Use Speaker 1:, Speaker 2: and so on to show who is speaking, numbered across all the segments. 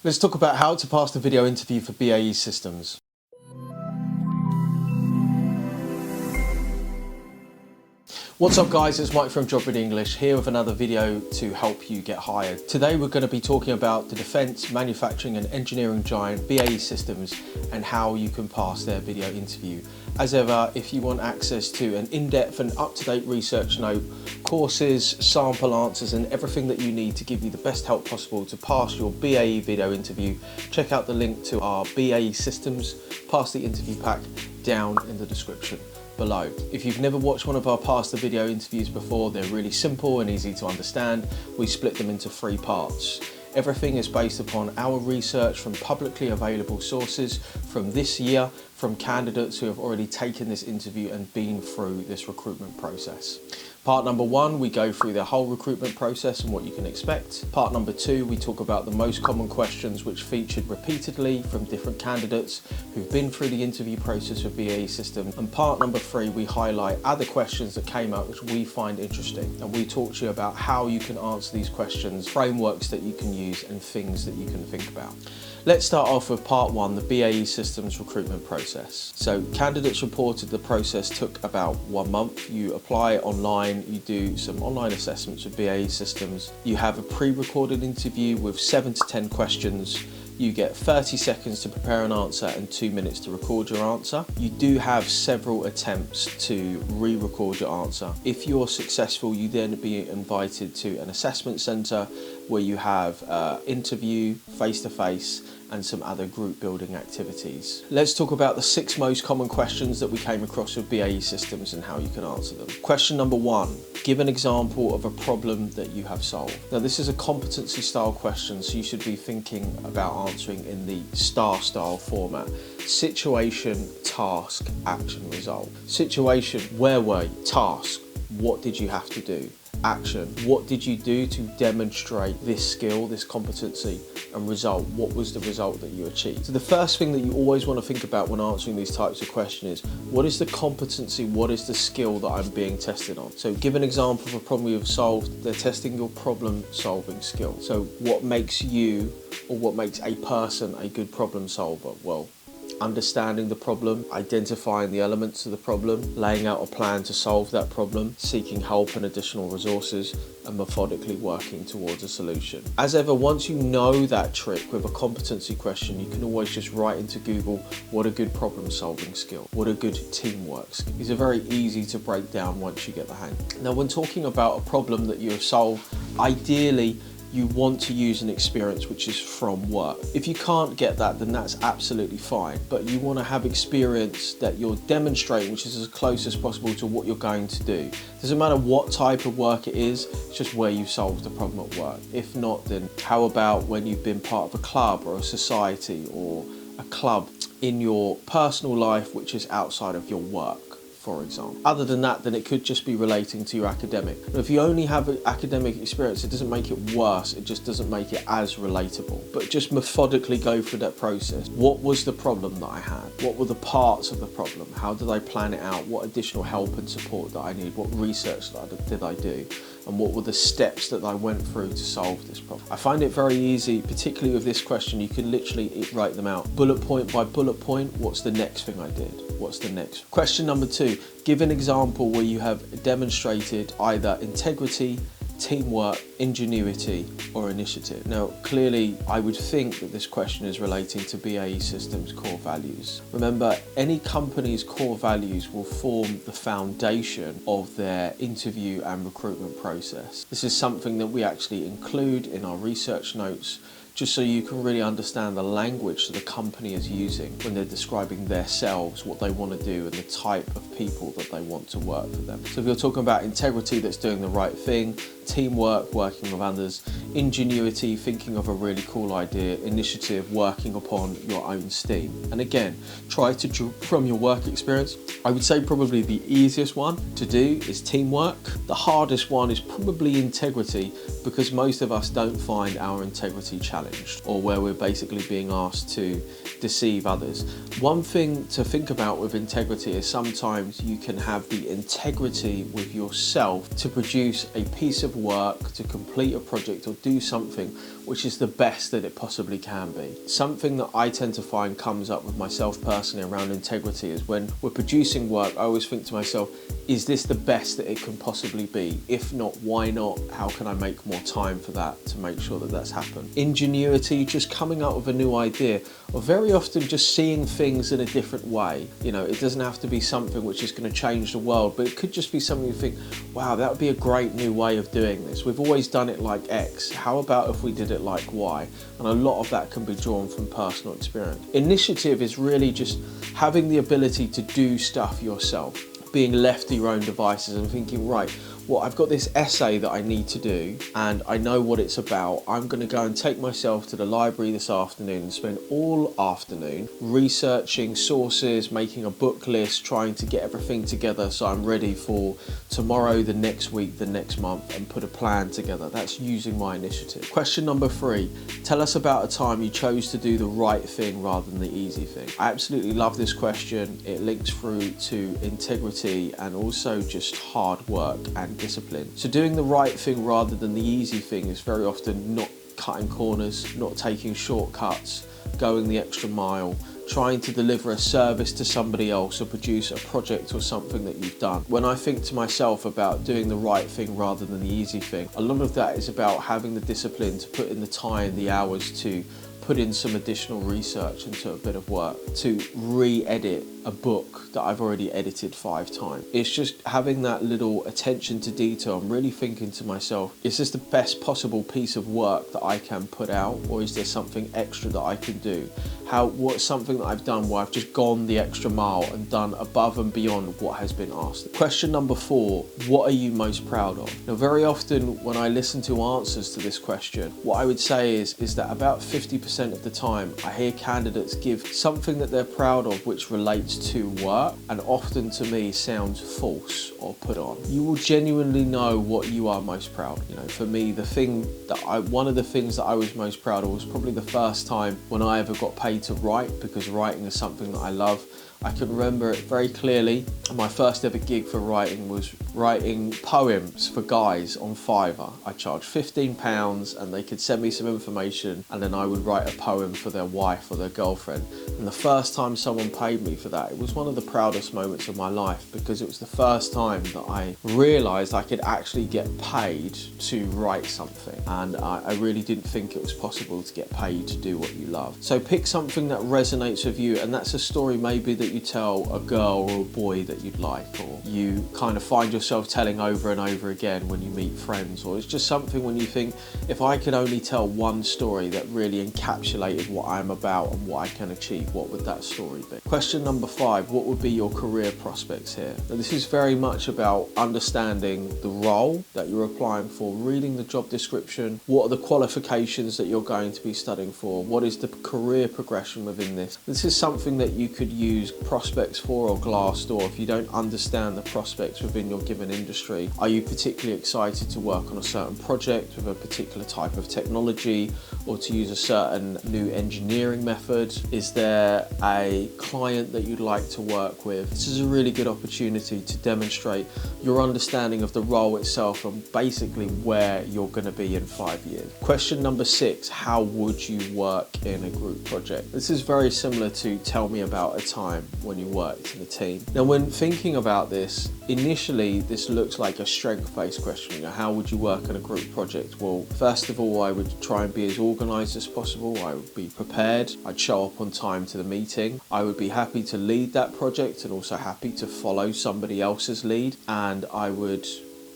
Speaker 1: Let's talk about how to pass the video interview for BAE Systems. What's up guys, it's Mike from Job Ready English here with another video to help you get hired. Today we're going to be talking about the defence, manufacturing and engineering giant BAE Systems and how you can pass their video interview. As ever, if you want access to an in-depth and up-to-date research note, courses, sample answers and everything that you need to give you the best help possible to pass your BAE video interview, check out the link to our BAE Systems Pass the Interview pack down in the description below. If you've never watched one of our Pass the Video interviews before, they're really simple and easy to understand. We split them into 3 parts. Everything is based upon our research from publicly available sources from this year, from candidates who have already taken this interview and been through this recruitment process. Part number 1, we go through the whole recruitment process and what you can expect. Part number 2, we talk about the most common questions which featured repeatedly from different candidates who've been through the interview process with BAE Systems. And part number 3, we highlight other questions that came out which we find interesting. And we talk to you about how you can answer these questions, frameworks that you can use and things that you can think about. Let's start off with part 1, the BAE Systems recruitment process. So candidates reported the process took about 1 month. You apply online, you do some online assessments with BAE Systems. You have a pre-recorded interview with 7 to 10 questions. You get 30 seconds to prepare an answer and 2 minutes to record your answer. You do have several attempts to re-record your answer. If you're successful, you then be invited to an assessment centre where you have interview, face-to-face, and some other group building activities. Let's talk about the 6 most common questions that we came across with BAE Systems and how you can answer them. Question number 1, give an example of a problem that you have solved. Now this is a competency style question, so you should be thinking about answering in the STAR style format. Situation, task, action, result. Situation, where were you? Task, what did you have to do? Action, what did you do to demonstrate this skill, this competency? And result, what was the result that you achieved? So the first thing that you always want to think about when answering these types of questions is, what is the competency, what is the skill that I'm being tested on? So give an example of a problem you've solved, they're testing your problem solving skill. So what makes you, or what makes a person a good problem solver? Well, understanding the problem, identifying the elements of the problem, laying out a plan to solve that problem, seeking help and additional resources, and methodically working towards a solution. As ever, once you know that trick with a competency question, you can always just write into Google, what a good problem solving skill, what a good teamwork skill. These are very easy to break down once you get the hang. Now, when talking about a problem that you have solved, ideally, you want to use an experience which is from work. If you can't get that, then that's absolutely fine. But you want to have experience that you're demonstrating, which is as close as possible to what you're going to do. Doesn't matter what type of work it is, it's just where you solved the problem at work. If not, then how about when you've been part of a club or a society or a club in your personal life, which is outside of your work, for example. Other than that, then it could just be relating to your academic. But if you only have an academic experience, it doesn't make it worse, it just doesn't make it as relatable. But just methodically go through that process. What was the problem that I had? What were the parts of the problem? How did I plan it out? What additional help and support that I need? What research did I do? And what were the steps that I went through to solve this problem? I find it very easy, particularly with this question, you can literally write them out. Bullet point by bullet point, what's the next thing I did? What's the next? Question number 2, give an example where you have demonstrated either integrity, teamwork, ingenuity, or initiative. Now, clearly, I would think that this question is relating to BAE Systems core values. Remember, any company's core values will form the foundation of their interview and recruitment process. This is something that we actually include in our research notes, just so you can really understand the language that the company is using when they're describing themselves, what they want to do, and the type of people that they want to work for them. So if you're talking about integrity, that's doing the right thing, teamwork, working with others, ingenuity, thinking of a really cool idea, initiative, working upon your own steam. And again, try to draw from your work experience. I would say probably the easiest one to do is teamwork. The hardest one is probably integrity, because most of us don't find our integrity challenging. challenged, or where we're basically being asked to deceive others. One thing to think about with integrity is sometimes you can have the integrity with yourself to produce a piece of work, to complete a project or do something which is the best that it possibly can be. Something that I tend to find comes up with myself personally around integrity is when we're producing work, I always think to myself, is this the best that it can possibly be? If not, why not? How can I make more time for that to make sure that that's happened? Ingenuity, just coming up with a new idea, or very often just seeing things in a different way. You know, it doesn't have to be something which is going to change the world, but it could just be something you think, wow, that would be a great new way of doing this. We've always done it like X. How about if we did it like Y? And a lot of that can be drawn from personal experience. Initiative is really just having the ability to do stuff yourself, being left to your own devices and thinking, right, well, I've got this essay that I need to do and I know what it's about. I'm going to go and take myself to the library this afternoon and spend all afternoon researching sources, making a book list, trying to get everything together so I'm ready for tomorrow, the next week, the next month, and put a plan together. That's using my initiative. Question number 3, tell us about a time you chose to do the right thing rather than the easy thing. I absolutely love this question. It links through to integrity and also just hard work and discipline. So doing the right thing rather than the easy thing is very often not cutting corners, not taking shortcuts, going the extra mile, trying to deliver a service to somebody else or produce a project or something that you've done. When I think to myself about doing the right thing rather than the easy thing, a lot of that is about having the discipline to put in the time, the hours to put in some additional research into a bit of work, to re-edit a book that I've already edited 5 times. It's just having that little attention to detail. I'm really thinking to myself, is this the best possible piece of work that I can put out, or is there something extra that I can do? What's something that I've done where I've just gone the extra mile and done above and beyond what has been asked? Question number 4, what are you most proud of? Now, very often when I listen to answers to this question, what I would say is that about 50% of the time I hear candidates give something that they're proud of which relates to work, and often to me sounds false or put on. You will genuinely know what you are most proud of. You know, for me, one of the things that I was most proud of was probably the first time when I ever got paid to write, because writing is something that I love. I can remember it very clearly. My first ever gig for writing was writing poems for guys on Fiverr. I charged £15 and they could send me some information and then I would write a poem for their wife or their girlfriend. And the first time someone paid me for that, it was one of the proudest moments of my life, because it was the first time that I realised I could actually get paid to write something. And I really didn't think it was possible to get paid to do what you love. So pick something that resonates with you, and that's a story maybe that you tell a girl or a boy that you'd like, or you kind of find yourself telling over and over again when you meet friends, or it's just something when you think, if I could only tell one story that really encapsulated what I'm about and what I can achieve, what would that story be? Question number 5, what would be your career prospects here? Now, this is very much about understanding the role that you're applying for, reading the job description, what are the qualifications that you're going to be studying for, what is the career progression within this. This is something that you could use prospects for or Glassdoor if you don't understand the prospects within your given industry. Are you particularly excited to work on a certain project with a particular type of technology, or to use a certain new engineering method? Is there a client that you'd like to work with? This is a really good opportunity to demonstrate your understanding of the role itself and basically where you're going to be in 5 years. Question number 6, how would you work in a group project? This is very similar to tell me about a time when you worked in a team. Now, when thinking about this, initially this looks like a strength-based question. You know, how would you work in a group project? Well, first of all, I would try and be as organised as possible. I would be prepared. I'd show up on time to the meeting. I would be happy to lead that project and also happy to follow somebody else's lead, and I would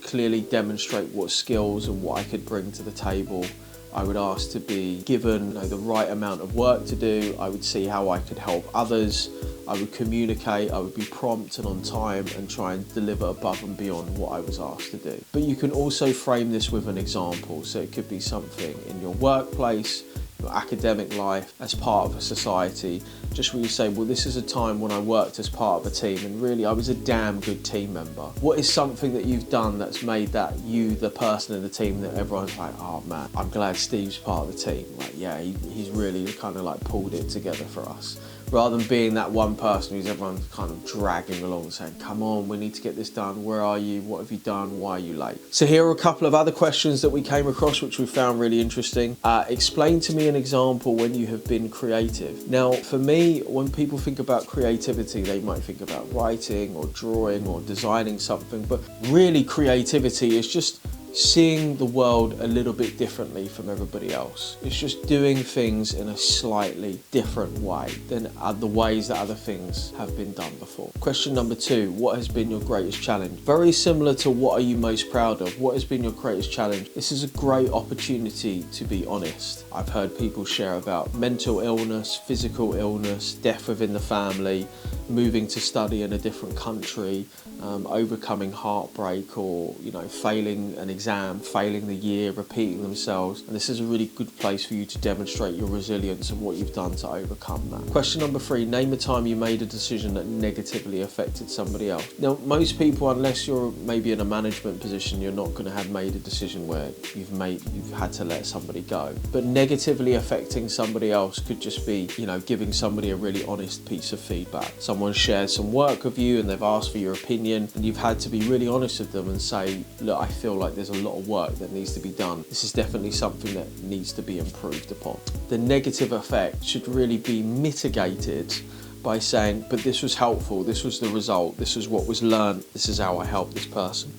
Speaker 1: clearly demonstrate what skills and what I could bring to the table. I would ask to be given the right amount of work to do. I would see how I could help others. I would communicate, I would be prompt and on time and try and deliver above and beyond what I was asked to do. But you can also frame this with an example. So it could be something in your workplace, your academic life, as part of a society, just where you say, well, this is a time when I worked as part of a team and really I was a damn good team member. What is something that you've done that's made that you, the person in the team that everyone's like, oh man, I'm glad Steve's part of the team. Like, yeah, he's really kind of like pulled it together for us. Rather than being that one person who's everyone kind of dragging along saying, come on, we need to get this done. Where are you? What have you done? Why are you late? So here are a couple of other questions that we came across, which we found really interesting. Explain to me an example when you have been creative. Now, for me, when people think about creativity, they might think about writing or drawing or designing something, but really creativity is just seeing the world a little bit differently from everybody else. It's just doing things in a slightly different way than the ways that other things have been done before. Question number 2, what has been your greatest challenge? Very similar to what are you most proud of? What has been your greatest challenge? This is a great opportunity to be honest. I've heard people share about mental illness, physical illness, death within the family, moving to study in a different country, overcoming heartbreak, or failing an exam, failing the year, repeating themselves. And this is a really good place for you to demonstrate your resilience and what you've done to overcome that. Question number 3, name a time you made a decision that negatively affected somebody else. Now, most people, unless you're maybe in a management position, you're not going to have made a decision where you've had to let somebody go. But negatively affecting somebody else could just be, giving somebody a really honest piece of feedback. Someone shared some work with you and they've asked for your opinion, and you've had to be really honest with them and say, look, I feel like there's a lot of work that needs to be done. This is definitely something that needs to be improved upon. The negative effect should really be mitigated by saying, but this was helpful, this was the result, this is what was learned, this is how I helped this person.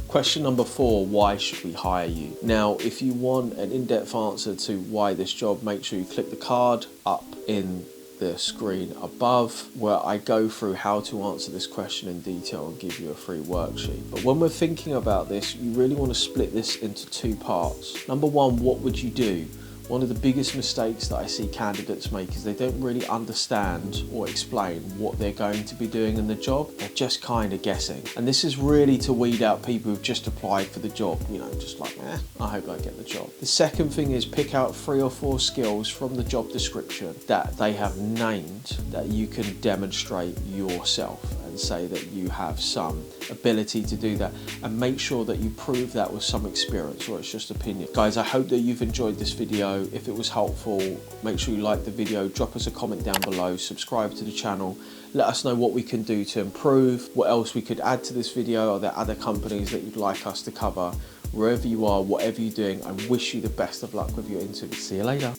Speaker 1: Question number 4, why should we hire you? Now, if you want an in-depth answer to why this job, make sure you click the card up in the screen above, where I go through how to answer this question in detail and give you a free worksheet. But when we're thinking about this, you really want to split this into 2 parts. Number 1, what would you do? One of the biggest mistakes that I see candidates make is they don't really understand or explain what they're going to be doing in the job. They're just kind of guessing. And this is really to weed out people who've just applied for the job, just like, I hope I get the job. The second thing is pick out 3 or 4 skills from the job description that they have named that you can demonstrate yourself and say that you have some ability to do that, and make sure that you prove that with some experience, or it's just opinion. Guys, I hope that you've enjoyed this video. If it was helpful, make sure you like the video, drop us a comment down below, subscribe to the channel, let us know what we can do to improve, what else we could add to this video. Are there other companies that you'd like us to cover? Wherever you are, whatever you're doing, I wish you the best of luck with your interview. See you later.